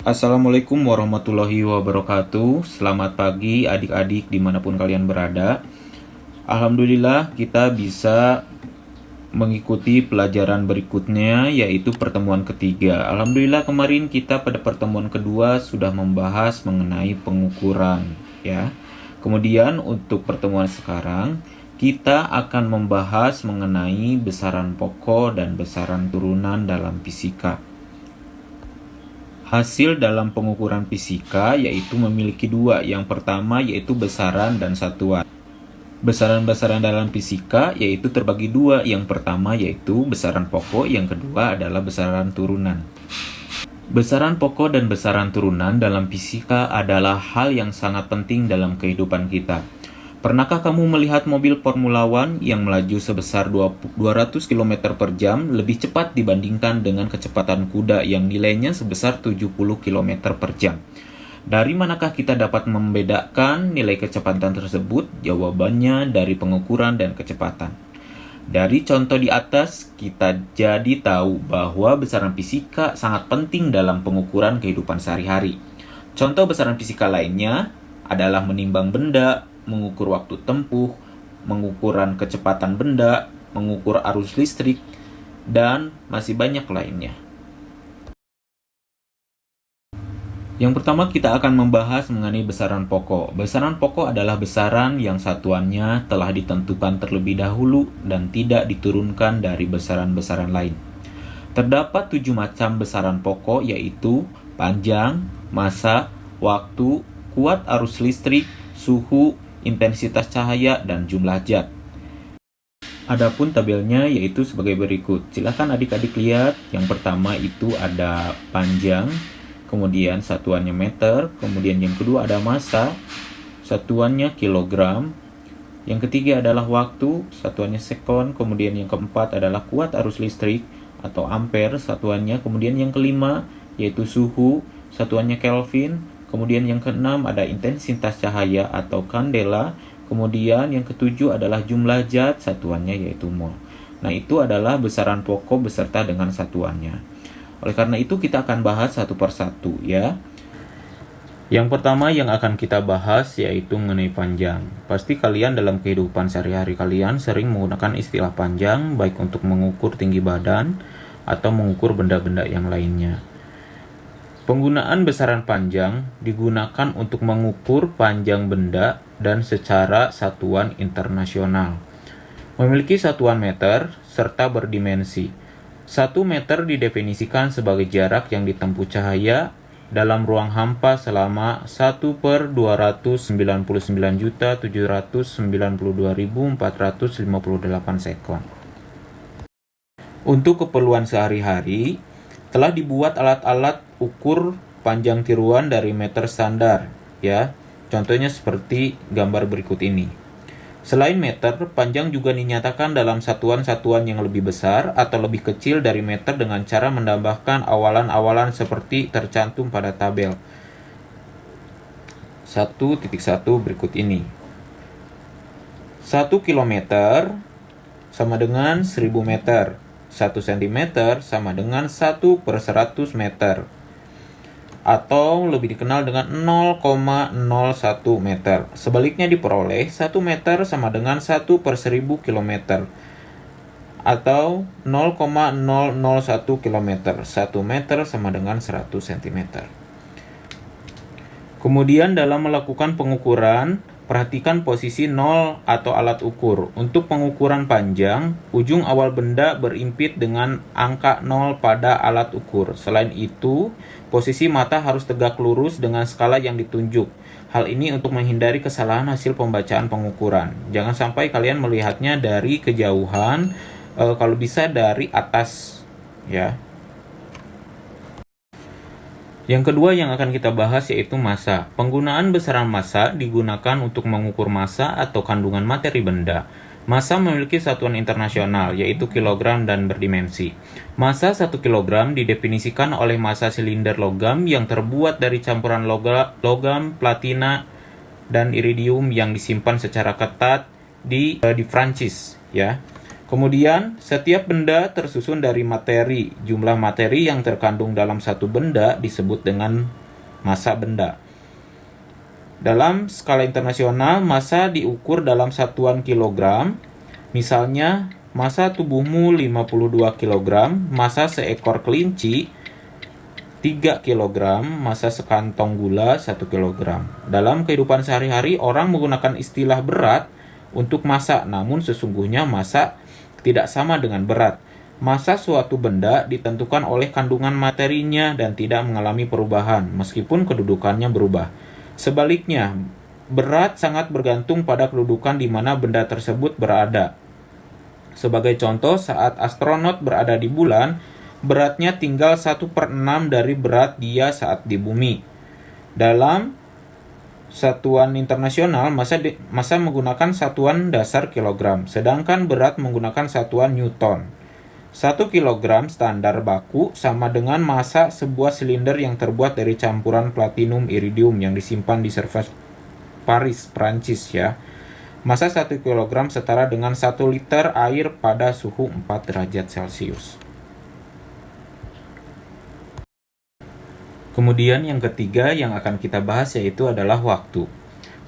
Assalamualaikum warahmatullahi wabarakatuh. Selamat pagi adik-adik dimanapun kalian berada. Alhamdulillah kita bisa mengikuti pelajaran berikutnya, yaitu pertemuan ketiga. Alhamdulillah kemarin kita pada pertemuan kedua sudah membahas mengenai pengukuran, ya. Kemudian untuk pertemuan sekarang kita akan membahas mengenai besaran pokok dan besaran turunan dalam fisika. Hasil dalam pengukuran fisika yaitu memiliki dua. Yang pertama yaitu besaran dan satuan. Besaran-besaran dalam fisika yaitu terbagi dua. Yang pertama yaitu besaran pokok, yang kedua adalah besaran turunan. Besaran pokok dan besaran turunan dalam fisika adalah hal yang sangat penting dalam kehidupan kita. Pernahkah kamu melihat mobil Formula One yang melaju sebesar 200 km per jam lebih cepat dibandingkan dengan kecepatan kuda yang nilainya sebesar 70 km per jam? Dari manakah kita dapat membedakan nilai kecepatan tersebut? Jawabannya dari pengukuran dan kecepatan. Dari contoh di atas, kita jadi tahu bahwa besaran fisika sangat penting dalam pengukuran kehidupan sehari-hari. Contoh besaran fisika lainnya adalah menimbang benda, mengukur waktu tempuh, mengukuran kecepatan benda, mengukur arus listrik, dan masih banyak lainnya. Yang pertama kita akan membahas mengenai besaran pokok. Besaran pokok adalah besaran yang satuannya telah ditentukan terlebih dahulu dan tidak diturunkan dari besaran-besaran lain. Terdapat 7 macam besaran pokok, yaitu panjang, massa, waktu, kuat arus listrik, suhu, intensitas cahaya, dan jumlah zat. Adapun tabelnya yaitu sebagai berikut. Silakan adik-adik lihat. Yang pertama itu ada panjang, kemudian satuannya meter, kemudian yang kedua ada massa, satuannya kilogram. Yang ketiga adalah waktu, satuannya sekon, kemudian yang keempat adalah kuat arus listrik atau ampere, satuannya. Kemudian yang kelima yaitu suhu, satuannya Kelvin. Kemudian yang keenam ada intensitas cahaya atau kandela. Kemudian yang ketujuh adalah jumlah zat, satuannya yaitu mol. Nah, itu adalah besaran pokok beserta dengan satuannya. Oleh karena itu kita akan bahas satu persatu, ya. Yang pertama yang akan kita bahas yaitu mengenai panjang. Pasti kalian dalam kehidupan sehari-hari kalian sering menggunakan istilah panjang, baik untuk mengukur tinggi badan atau mengukur benda-benda yang lainnya. Penggunaan besaran panjang digunakan untuk mengukur panjang benda dan secara satuan internasional. Memiliki satuan meter serta berdimensi. 1 meter didefinisikan sebagai jarak yang ditempuh cahaya dalam ruang hampa selama 1/299.792.458 sekon. Untuk keperluan sehari-hari, telah dibuat alat-alat ukur panjang tiruan dari meter standar, ya. Contohnya seperti gambar berikut ini. Selain meter, panjang juga dinyatakan dalam satuan-satuan yang lebih besar atau lebih kecil dari meter dengan cara menambahkan awalan-awalan seperti tercantum pada tabel 1.1 berikut ini. 1 kilometer sama dengan 1000 meter. 1 cm sama dengan 1/100 meter. Atau lebih dikenal dengan 0,01 meter. Sebaliknya diperoleh 1 meter sama dengan 1/1000 km. Atau 0,001 km. 1 meter sama dengan 100 cm. Kemudian dalam melakukan pengukuran, perhatikan posisi 0 atau alat ukur. Untuk pengukuran panjang, ujung awal benda berimpit dengan angka 0 pada alat ukur. Selain itu, posisi mata harus tegak lurus dengan skala yang ditunjuk. Hal ini untuk menghindari kesalahan hasil pembacaan pengukuran. Jangan sampai kalian melihatnya dari kejauhan, kalau bisa dari atas, ya. Yang kedua yang akan kita bahas yaitu massa. Penggunaan besaran massa digunakan untuk mengukur massa atau kandungan materi benda. Massa memiliki satuan internasional yaitu kilogram dan berdimensi. Massa 1 kilogram didefinisikan oleh massa silinder logam yang terbuat dari campuran logam, platina, dan iridium yang disimpan secara ketat di Prancis, ya. Kemudian, setiap benda tersusun dari materi. Jumlah materi yang terkandung dalam satu benda disebut dengan massa benda. Dalam skala internasional, massa diukur dalam satuan kilogram. Misalnya, massa tubuhmu 52 kg, massa seekor kelinci 3 kg, massa sekantong gula 1 kg. Dalam kehidupan sehari-hari, orang menggunakan istilah berat untuk massa, namun sesungguhnya massa tidak sama dengan berat. Massa suatu benda ditentukan oleh kandungan materinya dan tidak mengalami perubahan, meskipun kedudukannya berubah. Sebaliknya, berat sangat bergantung pada kedudukan di mana benda tersebut berada. Sebagai contoh, saat astronot berada di bulan, beratnya tinggal 1/6 dari berat dia saat di bumi. Dalam satuan internasional, massa menggunakan satuan dasar kilogram, sedangkan berat menggunakan satuan newton. 1 kilogram standar baku sama dengan massa sebuah silinder yang terbuat dari campuran platinum iridium yang disimpan di Servais, Paris, Prancis ya. Massa 1 kilogram setara dengan 1 liter air pada suhu 4 derajat Celcius. Kemudian yang ketiga yang akan kita bahas yaitu adalah waktu.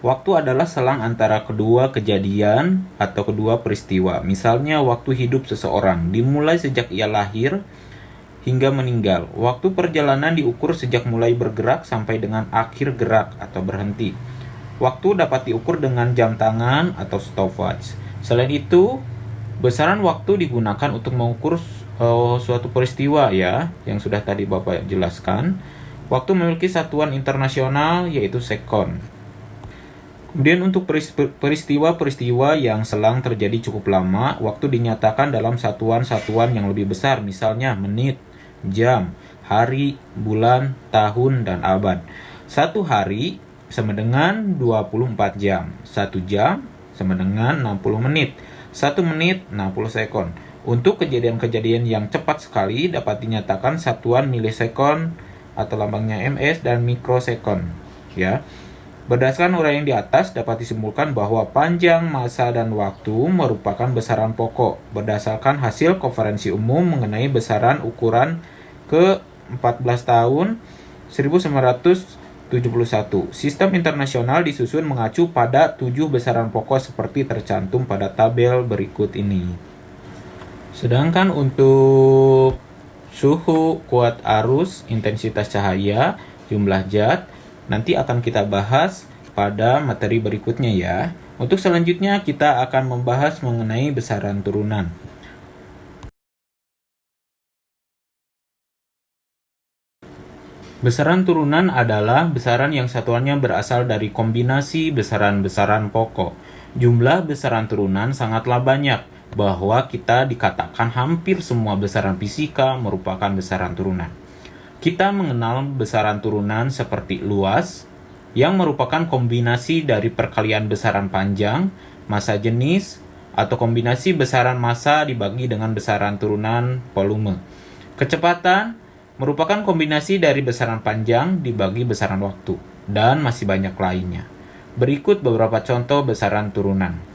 Waktu adalah selang antara kedua kejadian atau kedua peristiwa. Misalnya waktu hidup seseorang dimulai sejak ia lahir hingga meninggal. Waktu perjalanan diukur sejak mulai bergerak sampai dengan akhir gerak atau berhenti. Waktu dapat diukur dengan jam tangan atau stopwatch. Selain itu, besaran waktu digunakan untuk mengukur suatu peristiwa ya, yang sudah tadi Bapak jelaskan. Waktu memiliki satuan internasional yaitu sekon. Kemudian untuk peristiwa-peristiwa yang selang terjadi cukup lama, waktu dinyatakan dalam satuan-satuan yang lebih besar, misalnya menit, jam, hari, bulan, tahun, dan abad. 1 hari sama dengan 24 jam. 1 jam sama dengan 60 menit. 1 menit 60 sekon. Untuk kejadian-kejadian yang cepat sekali dapat dinyatakan satuan milisekon atau lambangnya ms dan mikrosekon ya. Berdasarkan uraian di atas dapat disimpulkan bahwa panjang, massa, dan waktu merupakan besaran pokok berdasarkan hasil konferensi umum mengenai besaran ukuran ke-14 tahun 1971. Sistem internasional disusun mengacu pada 7 besaran pokok seperti tercantum pada tabel berikut ini. Sedangkan untuk suhu, kuat arus, intensitas cahaya, jumlah zat, nanti akan kita bahas pada materi berikutnya ya. Untuk selanjutnya kita akan membahas mengenai besaran turunan. Besaran turunan adalah besaran yang satuannya berasal dari kombinasi besaran-besaran pokok. Jumlah besaran turunan sangatlah banyak, bahwa kita dikatakan hampir semua besaran fisika merupakan besaran turunan. Kita mengenal besaran turunan seperti luas, yang merupakan kombinasi dari perkalian besaran panjang, massa jenis, atau kombinasi besaran massa dibagi dengan besaran turunan volume. Kecepatan merupakan kombinasi dari besaran panjang dibagi besaran waktu, dan masih banyak lainnya. Berikut beberapa contoh besaran turunan.